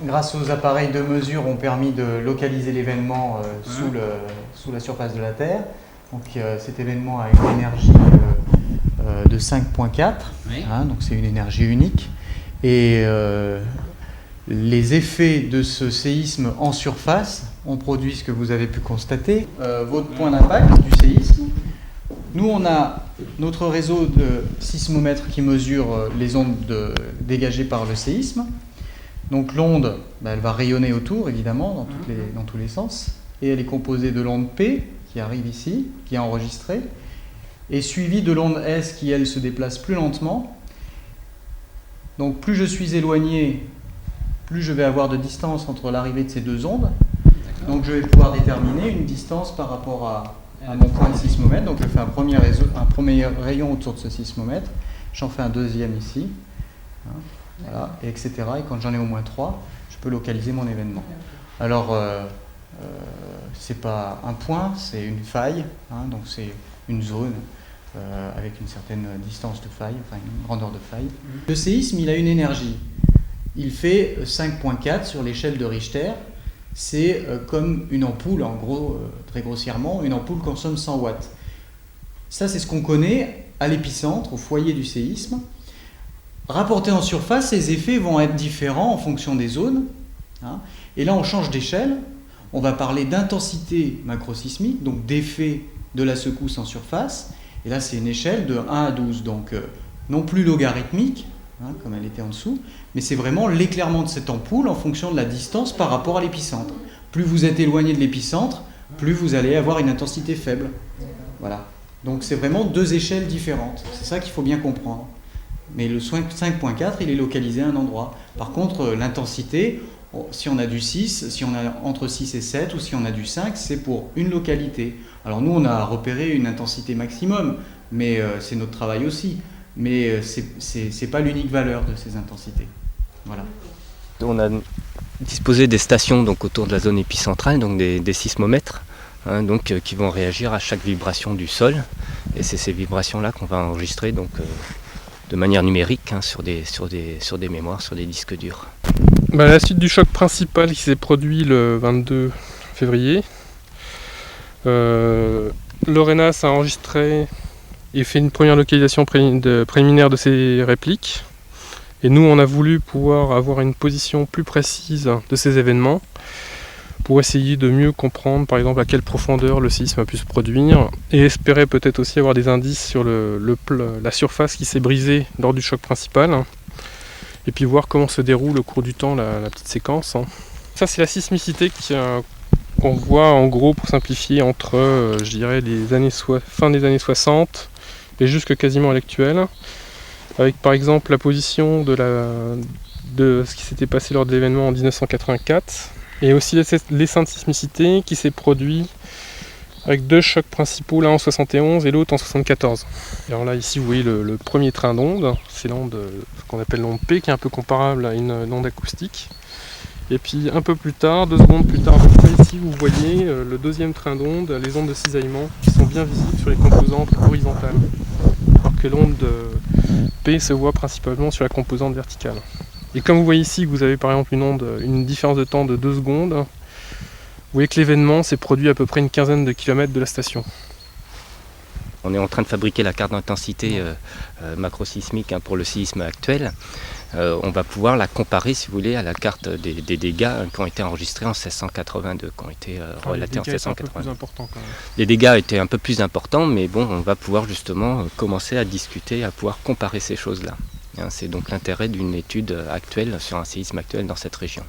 grâce aux appareils de mesure, ont permis de localiser l'événement sous la surface de la Terre. Donc cet événement a une énergie de 5,4, donc c'est une énergie unique. Et les effets de ce séisme en surface ont produit ce que vous avez pu constater. Votre point d'impact du séisme. Nous, on a notre réseau de sismomètres qui mesure les ondes dégagées par le séisme. Donc l'onde, elle va rayonner autour, évidemment, dans tous les sens. Et elle est composée de l'onde P, qui arrive ici, qui est enregistrée, et suivie de l'onde S, qui, elle, se déplace plus lentement. Donc plus je suis éloigné, plus je vais avoir de distance entre l'arrivée de ces deux ondes. Donc je vais pouvoir déterminer une distance par rapport à mon point de sismomètre. Donc je fais un premier rayon autour de ce sismomètre, j'en fais un deuxième ici, voilà, et etc. Et quand j'en ai au moins 3, je peux localiser mon événement. Alors, c'est pas un point, c'est une faille, donc c'est une zone avec une certaine distance de faille, enfin une grandeur de faille. Le séisme, il a une énergie. Il fait 5,4 sur l'échelle de Richter. C'est comme une ampoule, en gros, très grossièrement, une ampoule consomme 100 watts. Ça, c'est ce qu'on connaît à l'épicentre, au foyer du séisme. Rapporté en surface, ces effets vont être différents en fonction des zones. Et là, on change d'échelle. On va parler d'intensité macrosismique, donc d'effet de la secousse en surface. Et là, c'est une échelle de 1 à 12, donc non plus logarithmique, comme elle était en dessous, mais c'est vraiment l'éclairement de cette ampoule en fonction de la distance par rapport à l'épicentre. Plus vous êtes éloigné de l'épicentre, plus vous allez avoir une intensité faible. Voilà. Donc c'est vraiment deux échelles différentes. C'est ça qu'il faut bien comprendre. Mais le 5,4, il est localisé à un endroit. Par contre, l'intensité, si on a du 6, si on a entre 6 et 7, ou si on a du 5, c'est pour une localité. Alors nous, on a repéré une intensité maximum, mais c'est notre travail aussi. Mais c'est pas l'unique valeur de ces intensités. Voilà. On a disposé des stations donc, autour de la zone épicentrale, donc des sismomètres, qui vont réagir à chaque vibration du sol. Et c'est ces vibrations-là qu'on va enregistrer donc, de manière numérique sur des mémoires, sur des disques durs. À la suite du choc principal qui s'est produit le 22 février, l'ORENAS a enregistré et fait une première localisation préliminaire de ces répliques. Et nous, on a voulu pouvoir avoir une position plus précise de ces événements pour essayer de mieux comprendre, par exemple, à quelle profondeur le séisme a pu se produire et espérer peut-être aussi avoir des indices sur la surface qui s'est brisée lors du choc principal. Et puis voir comment se déroule au cours du temps la petite séquence. Ça, c'est la sismicité qu'on voit en gros, pour simplifier, entre, je dirais, fin des années 60 et jusque quasiment à l'actuel, avec par exemple la position de ce qui s'était passé lors de l'événement en 1984, et aussi l'essaim de sismicité qui s'est produit avec deux chocs principaux, l'un en 71 et l'autre en 74. Alors là, ici, vous voyez le premier train d'onde, c'est l'onde qu'on appelle l'onde P, qui est un peu comparable à une onde acoustique. Et puis un peu plus tard, 2 secondes plus tard, ici, vous voyez le deuxième train d'onde, les ondes de cisaillement, qui sont bien visibles sur les composantes horizontales, alors que l'onde P se voit principalement sur la composante verticale. Et comme vous voyez ici que vous avez par exemple une différence de temps de 2 secondes, vous voyez que l'événement s'est produit à peu près une quinzaine de kilomètres de la station. On est en train de fabriquer la carte d'intensité macrosismique pour le séisme actuel. On va pouvoir la comparer, si vous voulez, à la carte des dégâts qui ont été enregistrés en 1682, qui ont été relatés en 1682. Les dégâts étaient un peu plus importants, mais bon, on va pouvoir justement commencer à discuter, à pouvoir comparer ces choses-là. C'est donc l'intérêt d'une étude actuelle sur un séisme actuel dans cette région.